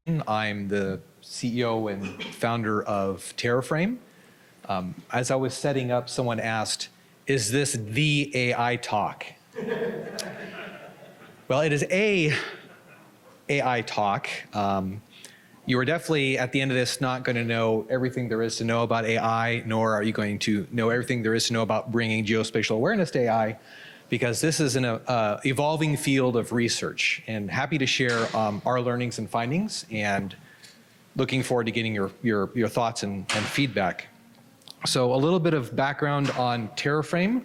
I'm the CEO and founder of TerraFrame. As I was setting up, someone asked, is this the AI talk? Well, it is a AI talk. You are definitely, at the end of this, not going to know everything there is to know about AI, nor are you going to know everything there is to know about bringing geospatial awareness to AI, because this is an evolving field of research. And happy to share our learnings and findings, and looking forward to getting your thoughts and feedback. So a little bit of background on TerraFrame.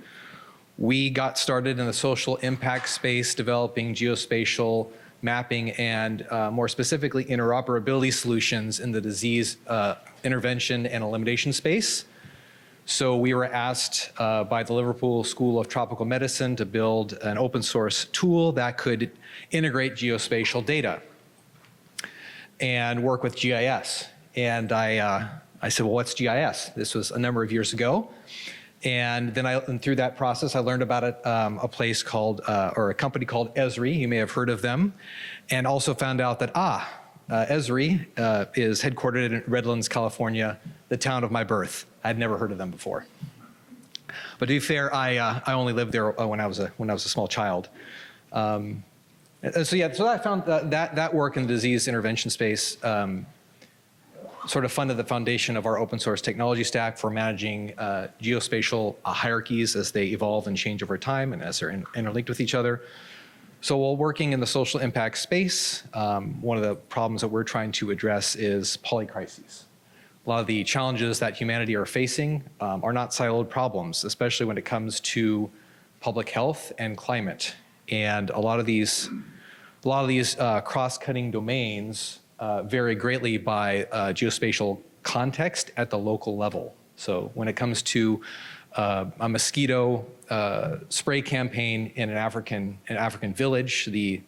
We got started in the social impact space, developing geospatial mapping and more specifically interoperability solutions in the disease intervention and elimination space. So we were asked by the Liverpool School of Tropical Medicine to build an open source tool that could integrate geospatial data and work with GIS. And I said, well, what's GIS? This was a number of years ago. And then through that process, I learned about a place called, or a company called Esri. You may have heard of them. And also found out that, Esri is headquartered in Redlands, California, the town of my birth. I'd never heard of them before. But to be fair, I only lived there when I was a small child. So I found that work in the disease intervention space sort of funded the foundation of our open source technology stack for managing geospatial hierarchies as they evolve and change over time and as they're interlinked with each other. So while working in the social impact space, one of the problems that we're trying to address is polycrises. A lot of the challenges that humanity are facing are not siloed problems, especially when it comes to public health and climate. And a lot of these cross-cutting domains vary greatly by geospatial context at the local level. So when it comes to a mosquito spray campaign in an African village, the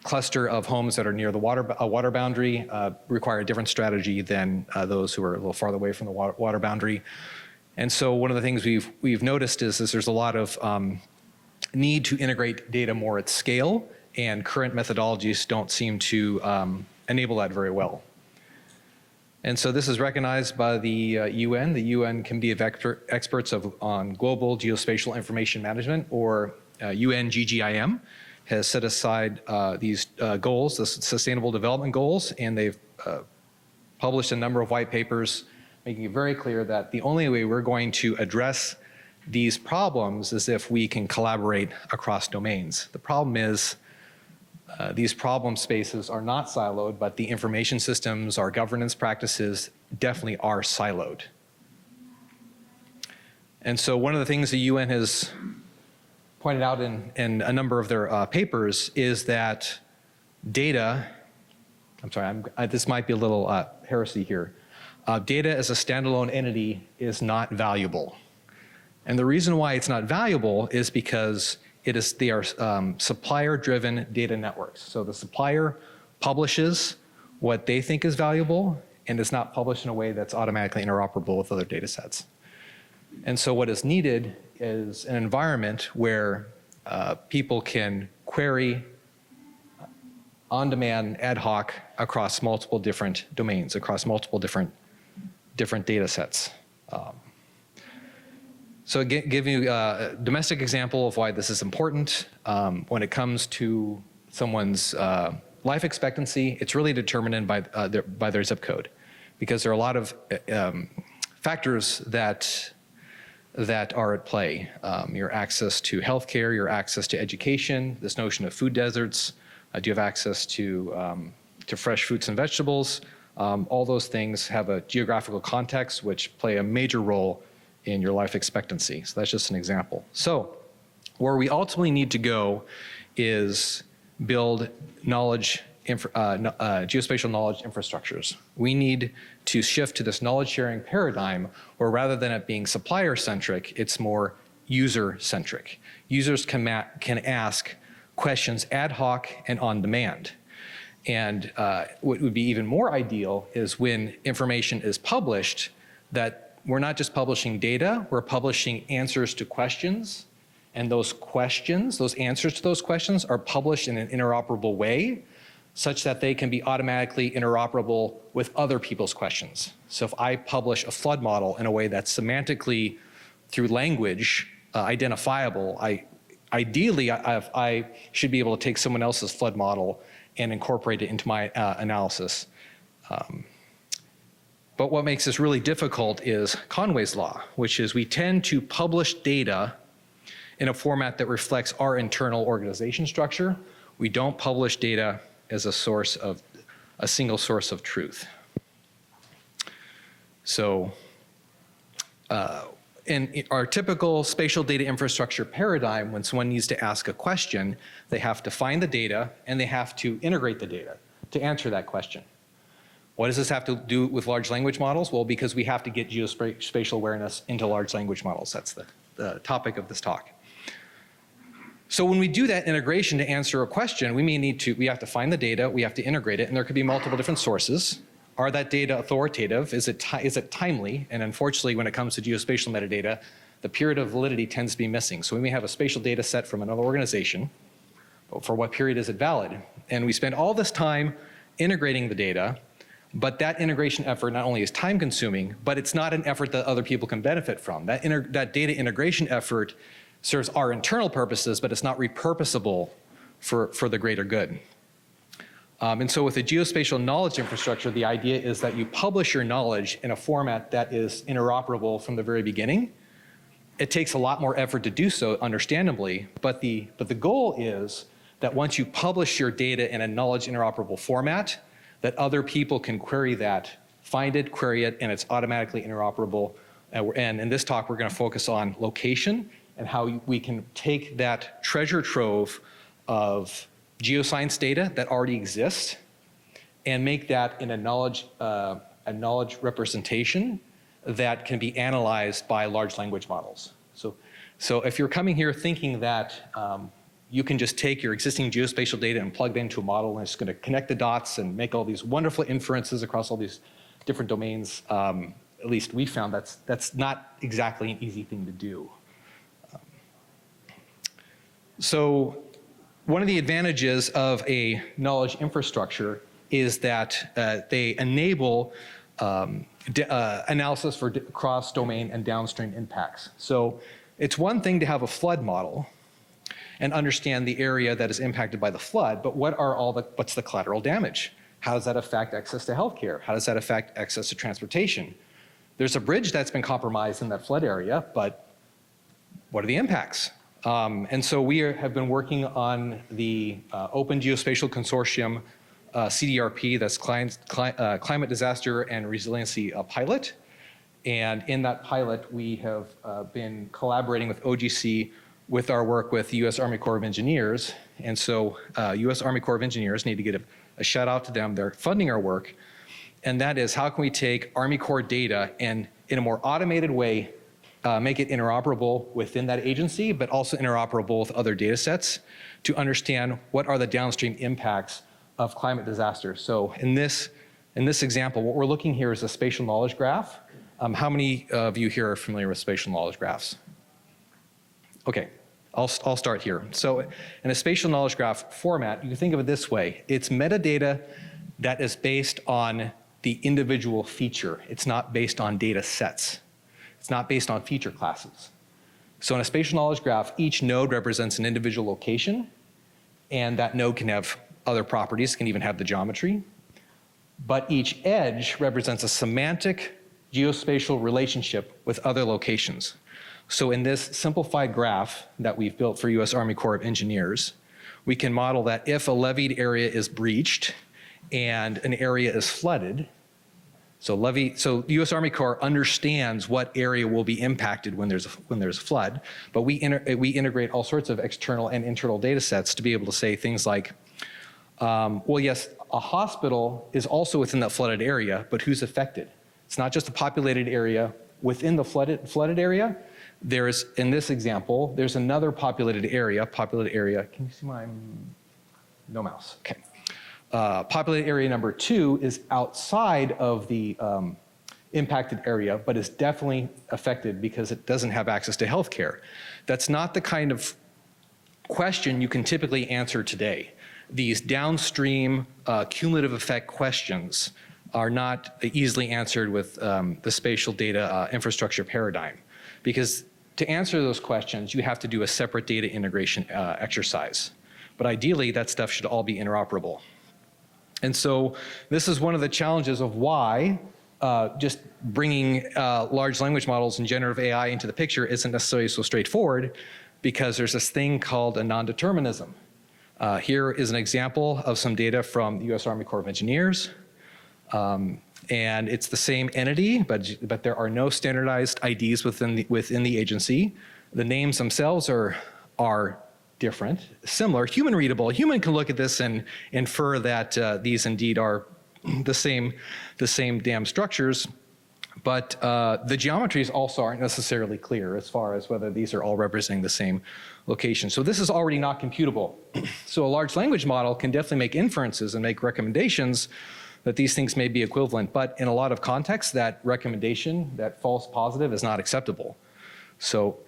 cluster of homes that are near the water boundary require a different strategy than those who are a little farther away from the water boundary. And so one of the things we've noticed is there's a lot of need to integrate data more at scale, and current methodologies don't seem to enable that very well. And so this is recognized by the UN. The UN Committee of Experts on Global Geospatial Information Management, or UNGGIM, has set aside these goals, the Sustainable Development Goals, and they've published a number of white papers making it very clear that the only way we're going to address these problems is if we can collaborate across domains. The problem is these problem spaces are not siloed, but the information systems, our governance practices definitely are siloed. And so one of the things the UN has pointed out in a number of their papers is that data, this might be a little heresy here, data as a standalone entity is not valuable. And the reason why it's not valuable is because they are supplier-driven data networks. So the supplier publishes what they think is valuable, and it's not published in a way that's automatically interoperable with other data sets. And so what is needed is an environment where people can query on-demand, ad hoc, across multiple different domains, across multiple different data sets. So give you a domestic example of why this is important. When it comes to someone's life expectancy, it's really determined by their zip code, because there are a lot of factors that are at play. Your access to healthcare, your access to education, this notion of food deserts. Do you have access to fresh fruits and vegetables? All those things have a geographical context which play a major role in your life expectancy. So that's just an example. So where we ultimately need to go is build geospatial knowledge infrastructures. We need to shift to this knowledge sharing paradigm where, rather than it being supplier centric, it's more user centric. Users can ask questions ad hoc and on demand. And what would be even more ideal is when information is published, that we're not just publishing data, we're publishing answers to questions, and those answers to those questions are published in an interoperable way, such that they can be automatically interoperable with other people's questions. So if I publish a flood model in a way that's semantically, through language, identifiable, ideally I should be able to take someone else's flood model and incorporate it into my analysis. But what makes this really difficult is Conway's law, which is we tend to publish data in a format that reflects our internal organization structure. We don't publish data as a single source of truth. So in our typical spatial data infrastructure paradigm, when someone needs to ask a question, they have to find the data and they have to integrate the data to answer that question. What does this have to do with large language models? Well, because we have to get geospatial awareness into large language models. That's the topic of this talk. So when we do that integration to answer a question, we have to find the data, we have to integrate it, and there could be multiple different sources. Are that data authoritative? Is it timely? And unfortunately, when it comes to geospatial metadata, the period of validity tends to be missing. So we may have a spatial data set from another organization, but for what period is it valid? And we spend all this time integrating the data, but that integration effort not only is time consuming, but it's not an effort that other people can benefit from. That data integration effort serves our internal purposes, but it's not repurposable for the greater good. And so with the geospatial knowledge infrastructure, the idea is that you publish your knowledge in a format that is interoperable from the very beginning. It takes a lot more effort to do so, understandably, but the goal is that once you publish your data in a knowledge interoperable format, that other people can query that, find it, query it, and it's automatically interoperable. And in this talk, we're going to focus on location and how we can take that treasure trove of geoscience data that already exists and make that in a knowledge representation that can be analyzed by large language models. So if you're coming here thinking that you can just take your existing geospatial data and plug it into a model and it's going to connect the dots and make all these wonderful inferences across all these different domains, at least we found that's not exactly an easy thing to do. So one of the advantages of a knowledge infrastructure is that they enable analysis for cross-domain and downstream impacts. So it's one thing to have a flood model and understand the area that is impacted by the flood, but what's the collateral damage? How does that affect access to healthcare? How does that affect access to transportation? There's a bridge that's been compromised in that flood area, but what are the impacts? And so we have been working on the Open Geospatial Consortium CDRP, that's Climate Disaster and Resiliency Pilot. And in that pilot, we have been collaborating with OGC with our work with the U.S. Army Corps of Engineers. And so U.S. Army Corps of Engineers, need to give a shout out to them. They're funding our work. And that is, how can we take Army Corps data and in a more automated way make it interoperable within that agency, but also interoperable with other data sets to understand what are the downstream impacts of climate disasters. So in this example, what we're looking here is a spatial knowledge graph. How many of you here are familiar with spatial knowledge graphs? Okay, I'll start here. So in a spatial knowledge graph format, you can think of it this way. It's metadata that is based on the individual feature. It's not based on data sets. It's not based on feature classes. So in a spatial knowledge graph, each node represents an individual location, and that node can have other properties, can even have the geometry. But each edge represents a semantic geospatial relationship with other locations. So in this simplified graph that we've built for U.S. Army Corps of Engineers, we can model that if a leveed area is breached and an area is flooded, so U.S. Army Corps understands what area will be impacted when there's a flood, but we integrate all sorts of external and internal data sets to be able to say things like, well, yes, a hospital is also within that flooded area, but who's affected? It's not just a populated area within the flooded area. There's, in this example, there's another populated area. Can you see my, no mouse, okay. Populated area number 2 is outside of the impacted area, but is definitely affected because it doesn't have access to healthcare. That's not the kind of question you can typically answer today. these downstream cumulative effect questions are not easily answered with the spatial data infrastructure paradigm. Because to answer those questions, you have to do a separate data integration exercise. But ideally, that stuff should all be interoperable. And so this is one of the challenges of why just bringing large language models and generative AI into the picture isn't necessarily so straightforward, because there's this thing called a non-determinism. Here is an example of some data from the US Army Corps of Engineers. And it's the same entity, but there are no standardized IDs within the agency. The names themselves are different, similar, human readable. A human can look at this and infer that these indeed are the same damn structures, but the geometries also aren't necessarily clear as far as whether these are all representing the same location. So this is already not computable. So a large language model can definitely make inferences and make recommendations that these things may be equivalent, but in a lot of contexts, that recommendation, that false positive, is not acceptable. So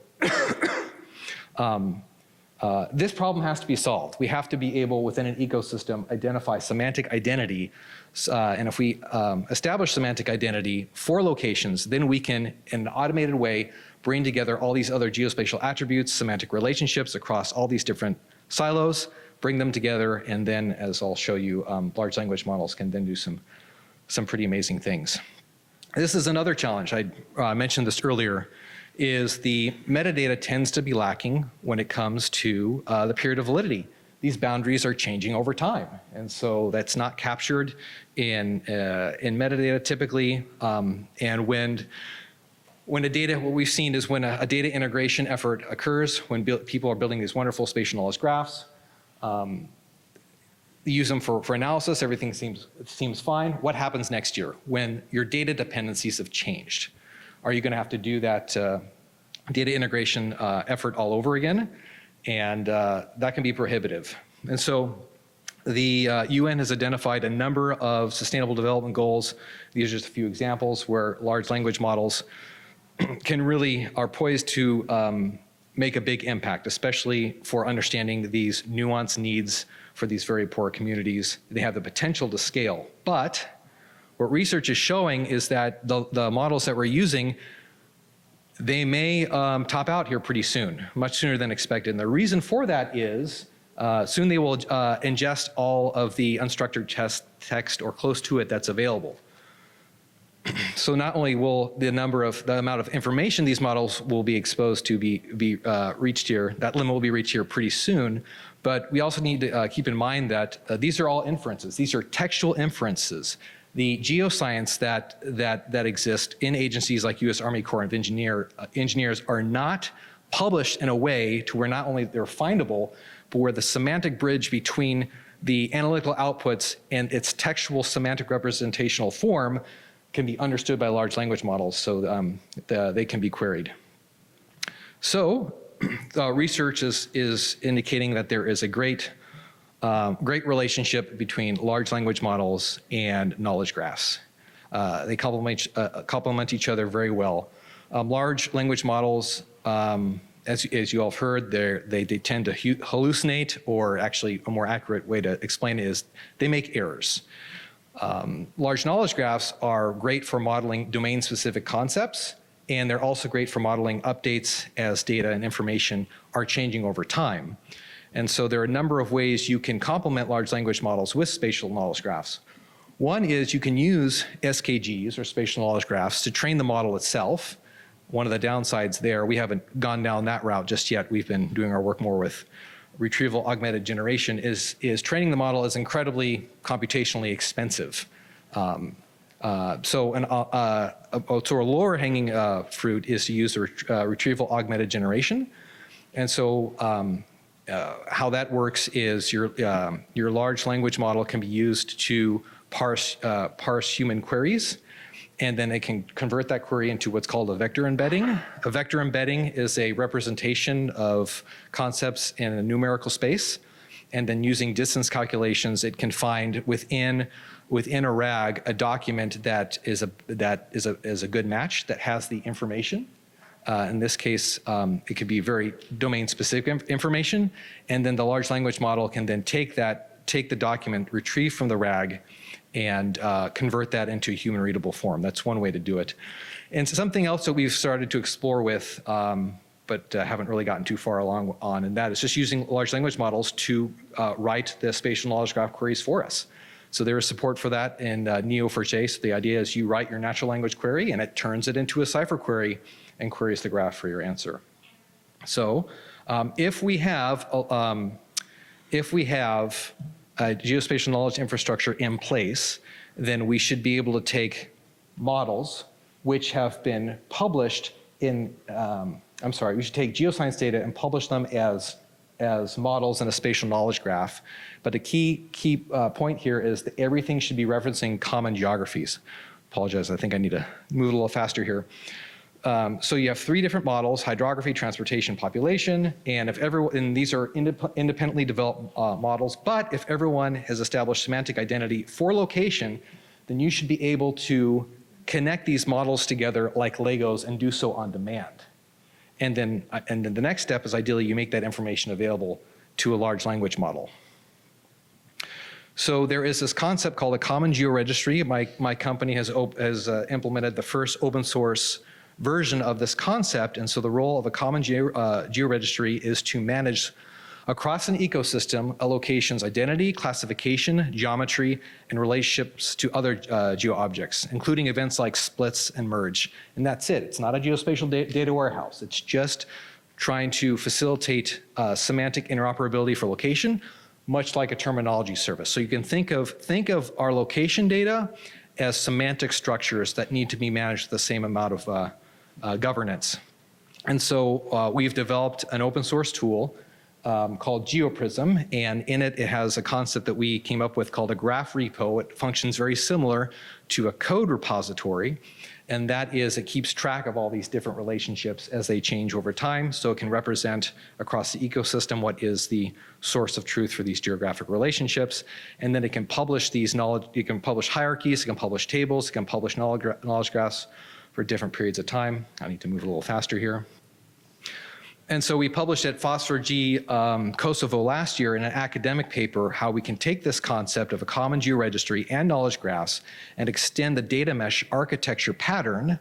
this problem has to be solved. We have to be able, within an ecosystem, identify semantic identity. And if we establish semantic identity for locations, then we can, in an automated way, bring together all these other geospatial attributes, semantic relationships across all these different silos, bring them together, and then, as I'll show you, large language models can then do some pretty amazing things. This is another challenge. I mentioned this earlier, is the metadata tends to be lacking when it comes to the period of validity. These boundaries are changing over time, and so that's not captured in metadata typically. And when what we've seen is when a data integration effort occurs, when people are building these wonderful spatial knowledge graphs, use them for analysis, everything seems fine. What happens next year when your data dependencies have changed? Are you going to have to do that data integration effort all over again? And that can be prohibitive. And so the UN has identified a number of sustainable development goals. These are just a few examples where large language models are poised to make a big impact, especially for understanding these nuanced needs for these very poor communities. They have the potential to scale. But what research is showing is that the models that we're using, they may top out here pretty soon, much sooner than expected. And the reason for that is soon they will ingest all of the unstructured text or close to it that's available. So not only will the amount of information these models will be exposed to be reached here, that limit will be reached here pretty soon, but we also need to keep in mind that these are all inferences. These are textual inferences. The geoscience that exists in agencies like US Army Corps of Engineers are not published in a way to where not only they're findable, but where the semantic bridge between the analytical outputs and its textual semantic representational form can be understood by large language models, so they can be queried. So research is indicating that there is a great relationship between large language models and knowledge graphs. They complement each other very well. Large language models, as you all have heard, they tend to hallucinate, or actually a more accurate way to explain it is they make errors. Large knowledge graphs are great for modeling domain-specific concepts, and they're also great for modeling updates as data and information are changing over time. And so there are a number of ways you can complement large language models with spatial knowledge graphs. One is you can use SKGs, or spatial knowledge graphs, to train the model itself. One of the downsides there, we haven't gone down that route just yet. We've been doing our work more with retrieval augmented generation, is training the model is incredibly computationally expensive. So a lower hanging fruit is to use retrieval augmented generation. And so how that works is your large language model can be used to parse human queries, and then it can convert that query into what's called a vector embedding. A vector embedding is a representation of concepts in a numerical space, and then using distance calculations, it can find within a RAG a document that is a good match, that has the information. In this case, it could be very domain-specific information, and then the large language model can then take that take the document retrieved from the RAG and convert that into a human readable form. That's one way to do it. And something else that we've started to explore with, but haven't really gotten too far along on, and that is just using large language models to write the spatial knowledge graph queries for us. So there is support for that in Neo4j. So the idea is you write your natural language query and it turns it into a cipher query and queries the graph for your answer. So if we have a geospatial knowledge infrastructure in place, then we should be able to take models which have been published in, we should take geoscience data and publish them as models in a spatial knowledge graph. But the key point here is that everything should be referencing common geographies. Apologize, I think I need to move a little faster here. So you have 3 different models: hydrography, transportation, population, and these are independently developed models, but if everyone has established semantic identity for location, then you should be able to connect these models together like Legos and do so on demand. And then the next step is ideally you make that information available to a large language model. So there is this concept called a common georegistry. My company has implemented the first open source version of this concept, and so the role of a common georegistry is to manage across an ecosystem a location's identity, classification, geometry, and relationships to other geo-objects, including events like splits and merge. And that's it. It's not a geospatial data warehouse. It's just trying to facilitate semantic interoperability for location, much like a terminology service. So you can think of our location data as semantic structures that need to be managed with the same amount of governance. And so we've developed an open source tool called GeoPrism, and in it, it has a concept that we came up with called a graph repo. It functions very similar to a code repository, and that is it keeps track of all these different relationships as they change over time, so it can represent across the ecosystem what is the source of truth for these geographic relationships, and then it can publish these knowledge, it can publish hierarchies, it can publish tables, it can publish knowledge graphs for different periods of time. I need to move a little faster here. And so we published at FOSS4G Kosovo last year in an academic paper how we can take this concept of a common georegistry and knowledge graphs and extend the data mesh architecture pattern,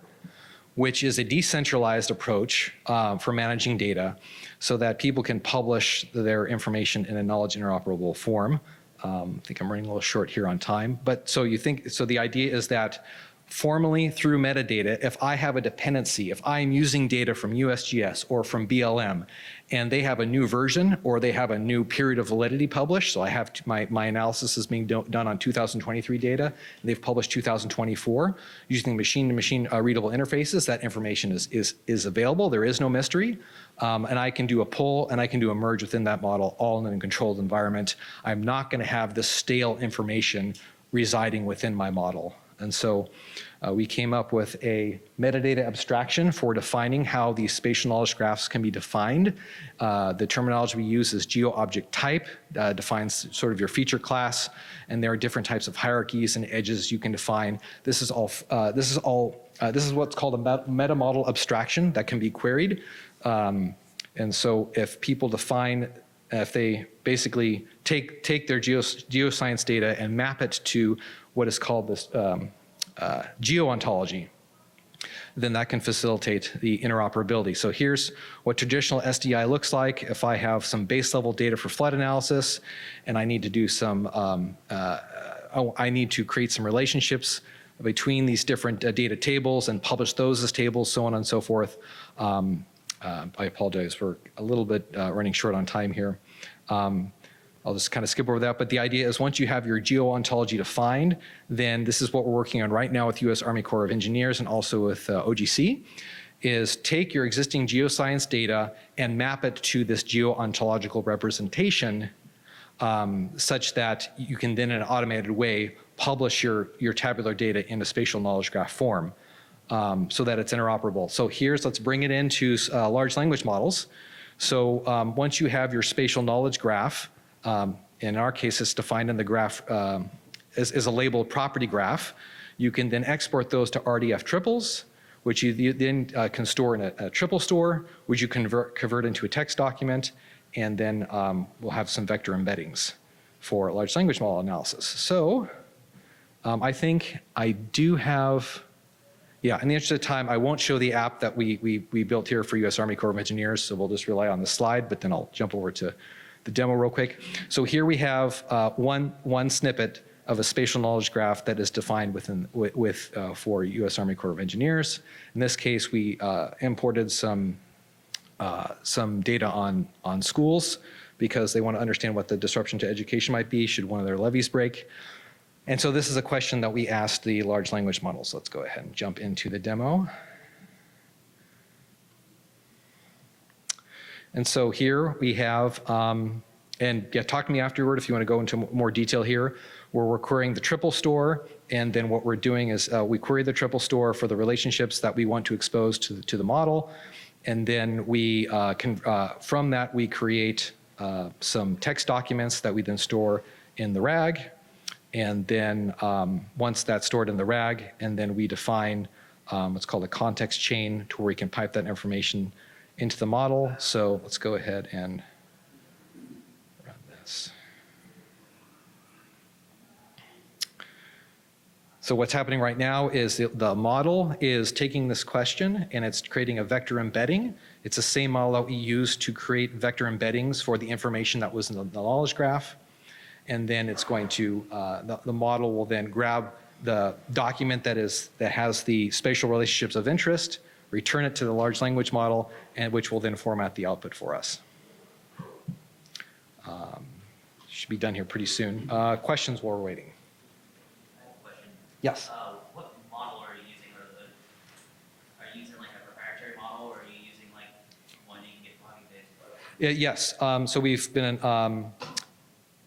which is a decentralized approach for managing data, so that people can publish their information in a knowledge interoperable form. I think I'm running a little short here on time, but so the idea is that formally through metadata, if I have a dependency, if I'm using data from USGS or from BLM, and they have a new version or they have a new period of validity published, so I have my analysis is being done on 2023 data, and they've published 2024, using machine-to-machine readable interfaces, that information is available, there is no mystery, and I can do a pull and I can do a merge within that model all in a controlled environment. I'm not gonna have this stale information residing within my model. And so we came up with a metadata abstraction for defining how these spatial knowledge graphs can be defined. The terminology we use is geo-object type, defines sort of your feature class, and there are different types of hierarchies and edges you can define. This is what's called a meta model abstraction that can be queried. And so if people if they basically take their geoscience data and map it to what is called this geo-ontology, then that can facilitate the interoperability. So here's what traditional SDI looks like. If I have some base level data for flood analysis and I need to do some, I need to create some relationships between these different data tables and publish those as tables, so on and so forth. I apologize, we're a little bit running short on time here. I'll just kind of skip over that, but the idea is once you have your geo-ontology defined, then this is what we're working on right now with US Army Corps of Engineers and also with OGC, is take your existing geoscience data and map it to this geo-ontological representation such that you can then in an automated way publish your tabular data in a spatial knowledge graph form so that it's interoperable. So let's bring it into large language models. So once you have your spatial knowledge graph, in our case, it's defined in the graph as a labeled property graph. You can then export those to RDF triples, which you then can store in a triple store, which you convert into a text document, and then we'll have some vector embeddings for large language model analysis. So I think I do have, yeah, in the interest of time, I won't show the app that we built here for US Army Corps of Engineers, so we'll just rely on the slide, but then I'll jump over to the demo real quick. So here we have one snippet of a spatial knowledge graph that is defined for US Army Corps of Engineers. In this case, we imported some data on schools because they want to understand what the disruption to education might be should one of their levees break. And so this is a question that we asked the large language models. Let's go ahead and jump into the demo. And so here we have, and yeah, talk to me afterward if you want to go into more detail here, where we're querying the triple store. And then what we're doing is we query the triple store for the relationships that we want to expose to the model. And then we from that, we create some text documents that we then store in the RAG. And then once that's stored in the RAG, and then we define what's called a context chain to where we can pipe that information into the model. So let's go ahead and run this. So what's happening right now is the model is taking this question and it's creating a vector embedding. It's the same model that we use to create vector embeddings for the information that was in the knowledge graph. And then it's going to, the model will then grab the document that has the spatial relationships of interest, return it to the large language model, and which will then format the output for us. Should be done here pretty soon. Questions while we're waiting? Yes. What model are you using? Are you using like a proprietary model, or are you using like one you can get copy-paste? Yes. So we've been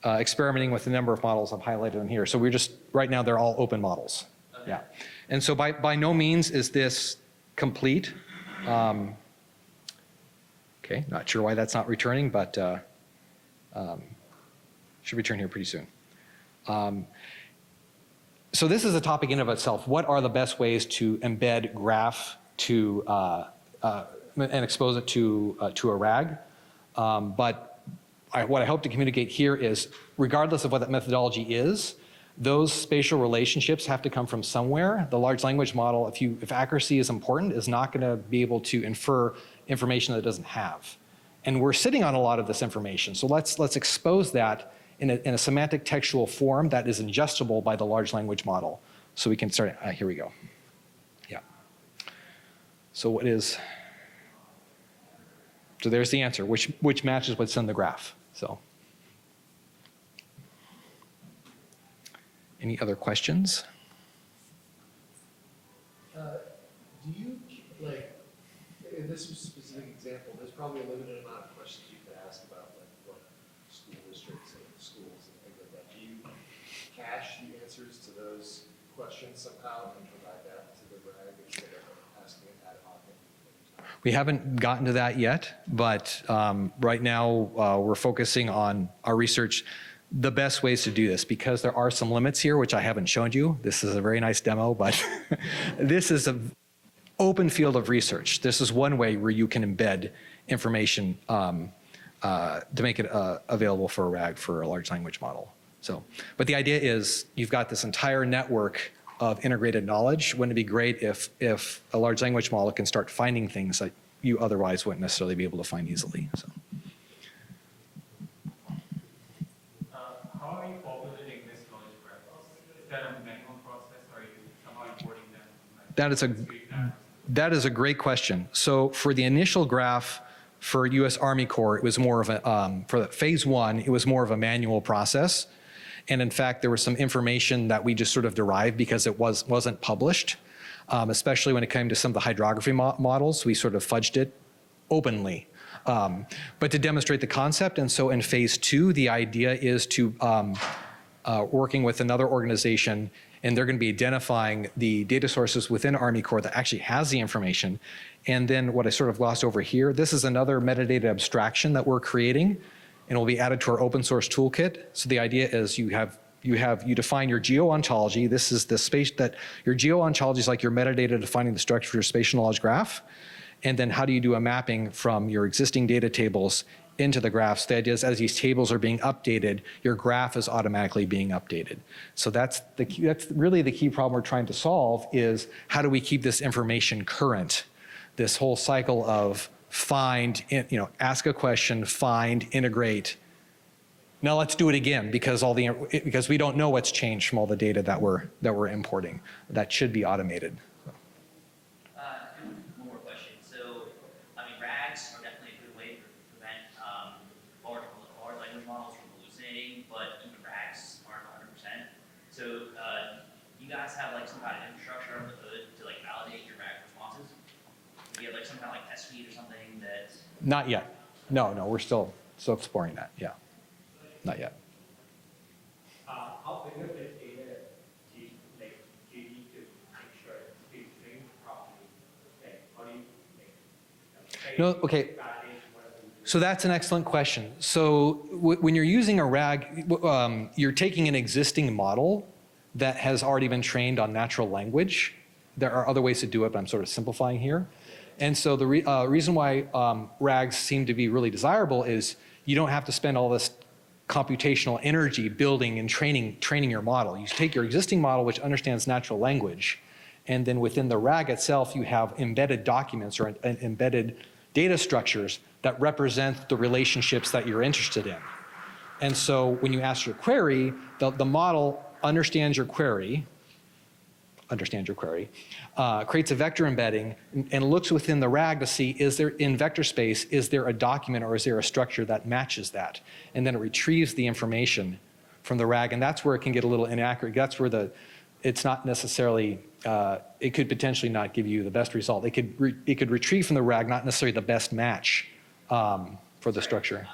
experimenting with a number of models. I've highlighted them here. So we're just, right now, they're all open models. Okay. Yeah. And so by no means is this complete. Okay, not sure why that's not returning, but should return here pretty soon. So this is a topic in of itself. What are the best ways to embed graph to and expose it to a RAG? But what I hope to communicate here is, regardless of what that methodology is, those spatial relationships have to come from somewhere. The large language model, if accuracy is important, is not going to be able to infer information that it doesn't have. And we're sitting on a lot of this information. So let's expose that in a semantic textual form that is ingestible by the large language model. So we can start, here we go. Yeah. So so there's the answer, which matches what's in the graph. So, any other questions? Do you, like, in this specific example, there's probably a limited amount of questions you could ask about, like, what school districts and schools and things like that. Do you cache the answers to those questions somehow and provide that to the RAG instead of asking it ad hoc? We haven't gotten to that yet, but right now we're focusing on our research, the best ways to do this, because there are some limits here, which I haven't shown you. This is a very nice demo, but this is an open field of research. This is one way where you can embed information to make it available for a RAG for a large language model. So, but the idea is you've got this entire network of integrated knowledge. Wouldn't it be great if a large language model can start finding things that you otherwise wouldn't necessarily be able to find easily? So. How are you populating this knowledge graph? Is that a manual process, or are you somehow importing them? That is a great question. So for the initial graph for US Army Corps, it was more of a, for phase one, it was more of a manual process. And in fact, there was some information that we just sort of derived because it wasn't published, especially when it came to some of the hydrography models. We sort of fudged it openly, but to demonstrate the concept. And so in phase two, the idea is to working with another organization, and they're going to be identifying the data sources within Army Corps that actually has the information. And then what I sort of glossed over here, this is another metadata abstraction that we're creating, and will be added to our open source toolkit. So the idea is you define your geo-ontology. This is the space that your geo-ontology is like your metadata defining the structure of your spatial knowledge graph. And then how do you do a mapping from your existing data tables into the graphs. The idea is as these tables are being updated, your graph is automatically being updated. So that's really the key problem we're trying to solve is how do we keep this information current? This whole cycle of find, ask a question, find, integrate. Now let's do it again because because we don't know what's changed from all the data that we're importing. That should be automated. One more question. So, I mean, RAGs are definitely a good way to prevent large language models from hallucinating, but even RAGs aren't 100%. So, you guys have like some kind of infrastructure under the hood to like validate your RAG responses? Do you have like some kind of like test suite or something that? Not yet. No, we're still exploring that. Yeah, not yet. How big of the data do you need to make sure it's being trained properly? Like, how do you No, okay. So that's an excellent question. So when you're using a RAG, you're taking an existing model that has already been trained on natural language. There are other ways to do it, but I'm sort of simplifying here. And so the reason why RAGs seem to be really desirable is you don't have to spend all this computational energy building and training your model. You take your existing model, which understands natural language, and then within the RAG itself, you have embedded documents or embedded data structures that represent the relationships that you're interested in. And so when you ask your query, the model understands your query, creates a vector embedding, and looks within the RAG to see, is there, in vector space, is there a document or is there a structure that matches that? And then it retrieves the information from the RAG, and that's where it can get a little inaccurate. That's where it's not necessarily, it could potentially not give you the best result. It could retrieve from the RAG, not necessarily the best match for the structure.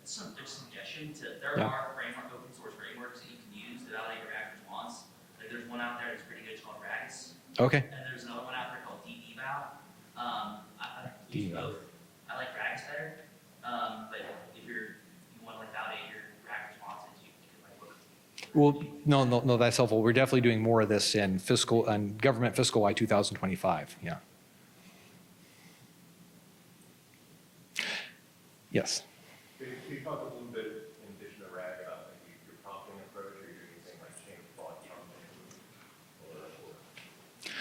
Some suggestion there Yeah. are open source frameworks that you can use to validate your RAG response. Like there's one out there that's pretty good, it's called RAGs. Okay. And there's another one out there called DEval. I use DEval. both. I like RAGs better, but if you want to like validate your RAG responses, you can like look. Well, no, that's helpful. We're definitely doing more of this in government fiscal Y 2025. Yeah. Yes. Can you talk a little bit, in addition to RAG, about like your prompting approach, or you're using like chain of thought prompting, or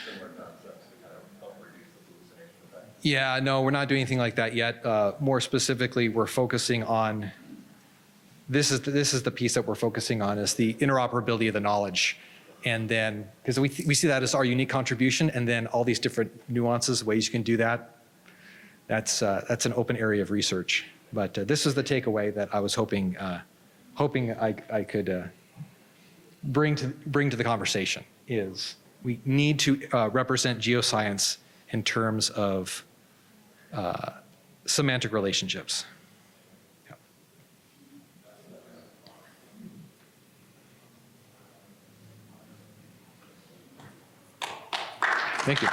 similar concepts to kind of help reduce the hallucination effect? Yeah, no, we're not doing anything like that yet. More specifically, we're focusing on, this is the piece that we're focusing on, is the interoperability of the knowledge. And then, because we see that as our unique contribution, and then all these different nuances, ways you can do that, that's an open area of research. But this is the takeaway that I was hoping I could bring to the conversation, is we need to represent geoscience in terms of semantic relationships. Yeah. Thank you.